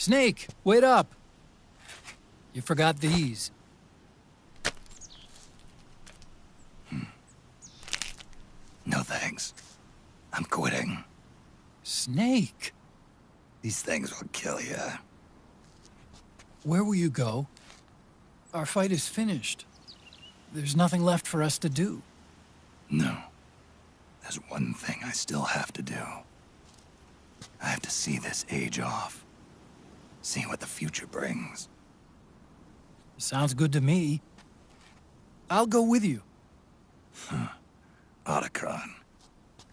Snake, wait up! You forgot these. No thanks. I'm quitting. Snake! These things will kill you. Where will you go? Our fight is finished. There's nothing left for us to do. No. There's one thing I still have to do. I have to see this age off. See what the future brings. Sounds good to me. I'll go with you. Otacon,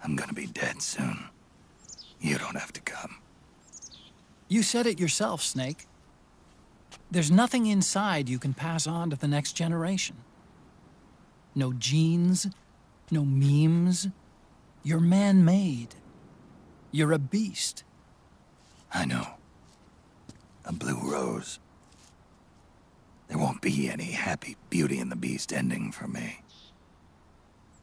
I'm gonna be dead soon. You don't have to come. You said it yourself, Snake. There's nothing inside you can pass on to the next generation. No genes, no memes. You're man-made. You're a beast. I know. A blue rose. There won't be any happy Beauty and the Beast ending for me.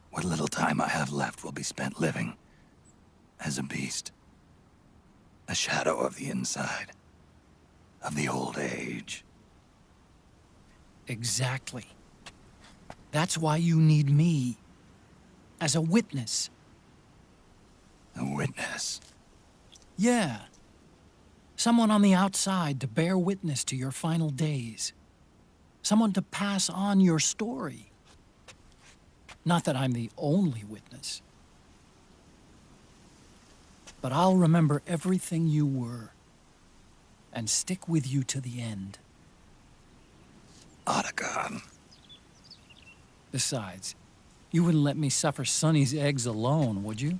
What little time I have left will be spent living as a beast. A shadow of the inside. Of the old age. Exactly. That's why you need me. As a witness. A witness. Yeah. Someone on the outside to bear witness to your final days. Someone to pass on your story. Not that I'm the only witness. But I'll remember everything you were. And stick with you to the end. Otacon. Besides, you wouldn't let me suffer Sonny's eggs alone, would you?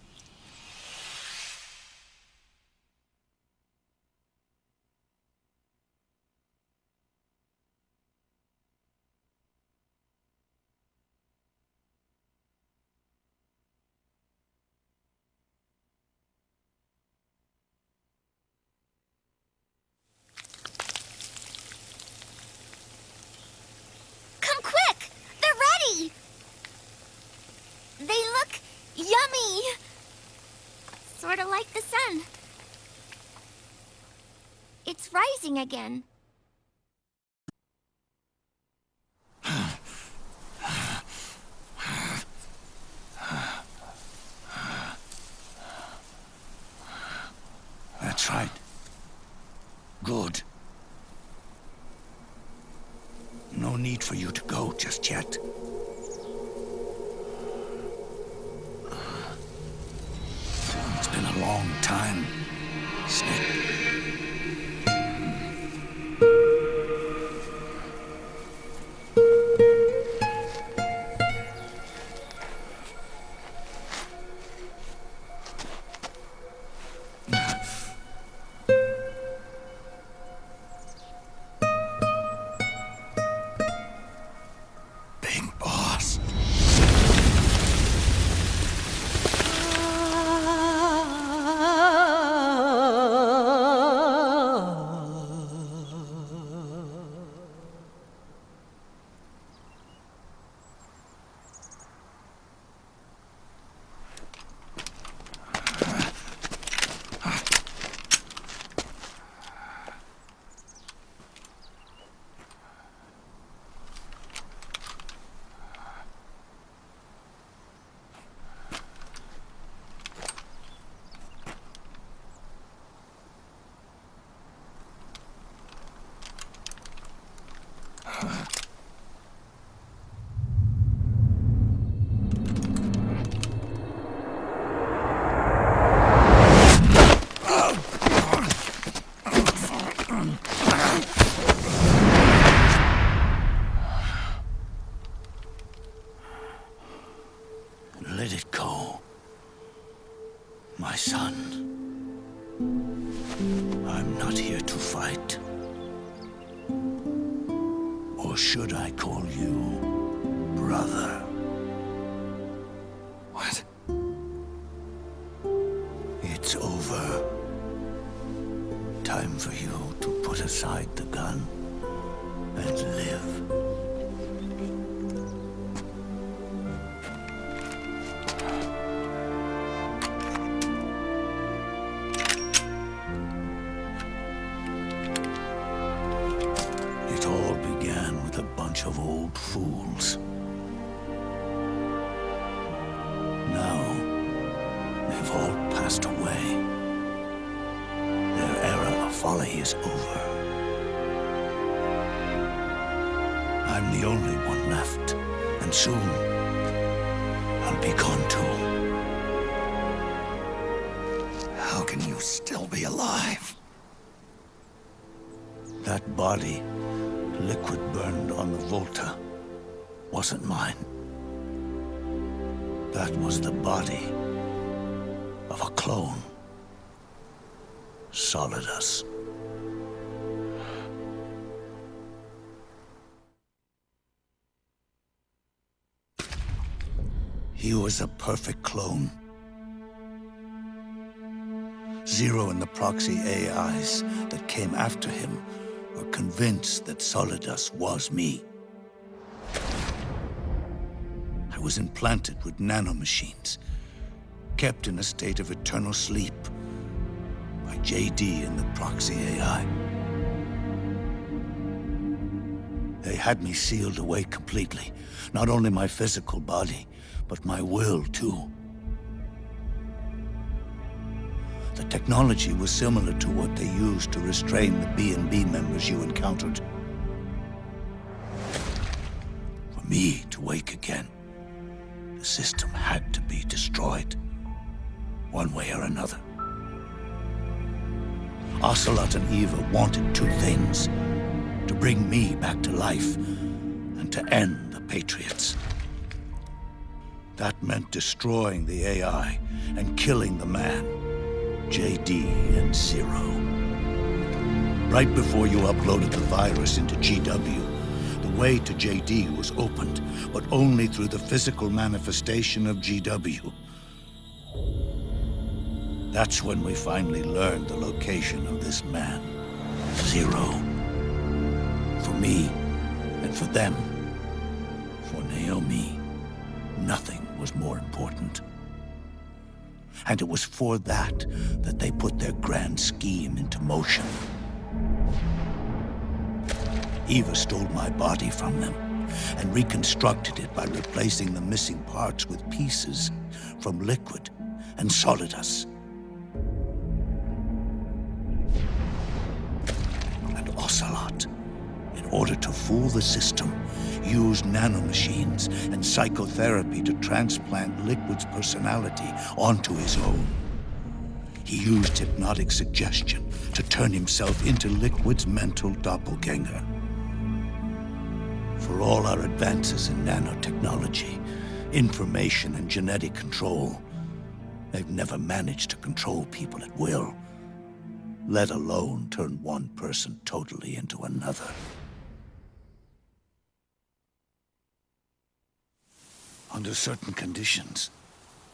Come quick! They're ready! They look yummy! Sort of like the sun. It's rising again. That's right. Good. No need for you to go just yet. It's been a long time, Snake. Big boss. Let it go, my son. I'm not here to fight. Or should I call you brother? What? It's over. Time for you to put aside the gun and live. old fools. Now, they've all passed away. Their era of folly is over. I'm the only one left, and soon I'll be gone too. How can you still be alive? That body, liquid burned on the Volta, wasn't mine. That was the body of a clone. Solidus. He was a perfect clone. Zero and the proxy AIs that came after him were convinced that Solidus was me. I was implanted with nanomachines, kept in a state of eternal sleep by JD and the proxy AI. They had me sealed away completely, not only my physical body, but my will too. The technology was similar to what they used to restrain the B&B members you encountered. For me to wake again, the system had to be destroyed, one way or another. Ocelot and Eva wanted two things: to bring me back to life, and to end the Patriots. That meant destroying the AI and killing the man, JD and Zero. Right before you uploaded the virus into GW, the way to JD was opened, but only through the physical manifestation of GW. That's when we finally learned the location of this man, Zero. For me, and for them, for Naomi, nothing was more important. And it was for that they put their grand scheme into motion. Eva stole my body from them and reconstructed it by replacing the missing parts with pieces from Liquid and Solidus. And Ocelot, in order to fool the system, used nanomachines and psychotherapy to transplant Liquid's personality onto his own. He used hypnotic suggestion to turn himself into Liquid's mental doppelganger. For all our advances in nanotechnology, information and genetic control, they've never managed to control people at will, let alone turn one person totally into another. Under certain conditions,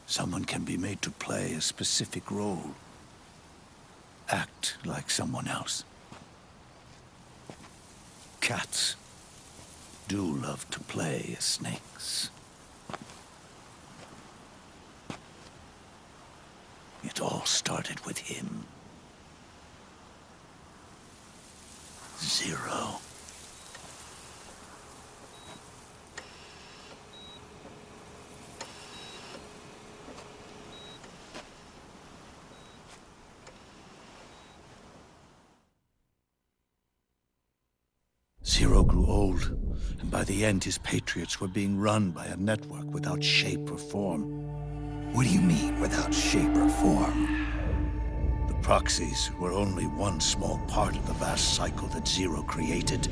someone can be made to play a specific role. Act like someone else. Cats do love to play as snakes. It all started with him. Zero. Zero grew old, and by the end his Patriots were being run by a network without shape or form. What do you mean, without shape or form? The proxies were only one small part of the vast cycle that Zero created.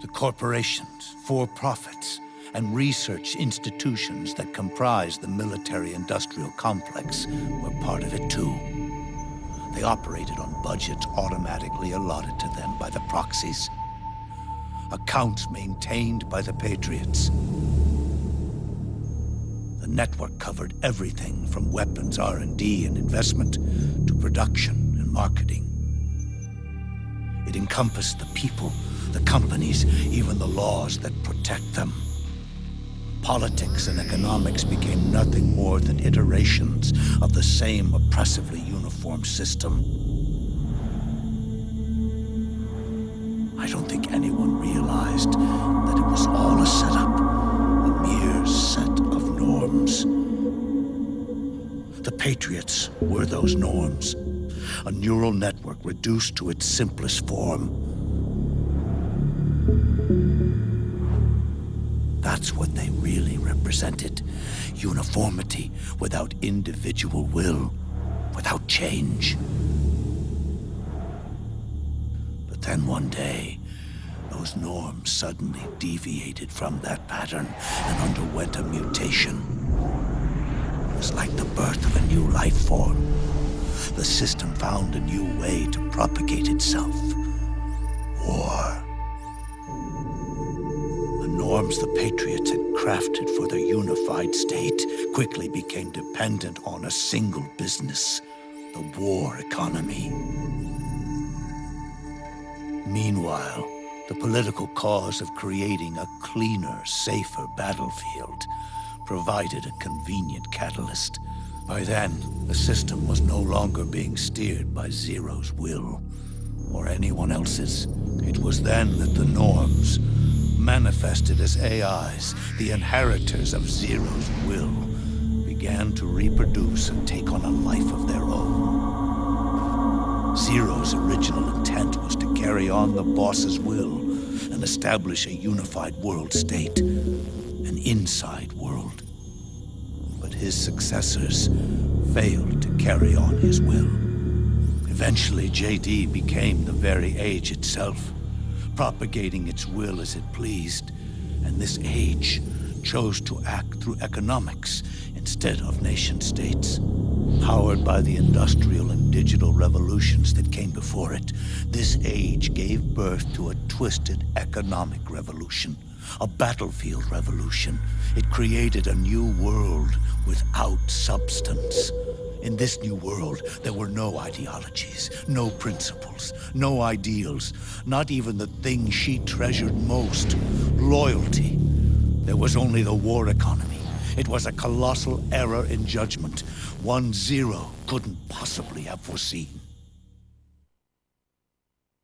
The corporations, for-profits, and research institutions that comprise the military-industrial complex were part of it too. They operated on budgets automatically allotted to them by the proxies. Accounts maintained by the Patriots. The network covered everything from weapons R&D and investment to production and marketing. It encompassed the people, the companies, even the laws that protect them. Politics and economics became nothing more than iterations of the same oppressively uniform system. I don't think anyone realized realized that it was all a setup, a mere set of norms. The Patriots were those norms, a neural network reduced to its simplest form. That's what they really represented. Uniformity without individual will, without change. But then one day, those norms suddenly deviated from that pattern and underwent a mutation. It was like the birth of a new life form. The system found a new way to propagate itself. War. The norms the Patriots had crafted for their unified state quickly became dependent on a single business, the war economy. Meanwhile, the political cause of creating a cleaner, safer battlefield provided a convenient catalyst. By then, the system was no longer being steered by Zero's will, or anyone else's. It was then that the norms, manifested as AIs, the inheritors of Zero's will, began to reproduce and take on a life of their own. Zero's original intent was to carry on the boss's will and establish a unified world state, an inside world. But his successors failed to carry on his will. Eventually, JD became the very age itself, propagating its will as it pleased, and this age chose to act through economics instead of nation-states. Powered by the industrial and digital revolutions that came before it, this age gave birth to a twisted economic revolution, a battlefield revolution. It created a new world without substance. In this new world, there were no ideologies, no principles, no ideals, not even the thing she treasured most, loyalty. There was only the war economy. It was a colossal error in judgment, one Zero couldn't possibly have foreseen.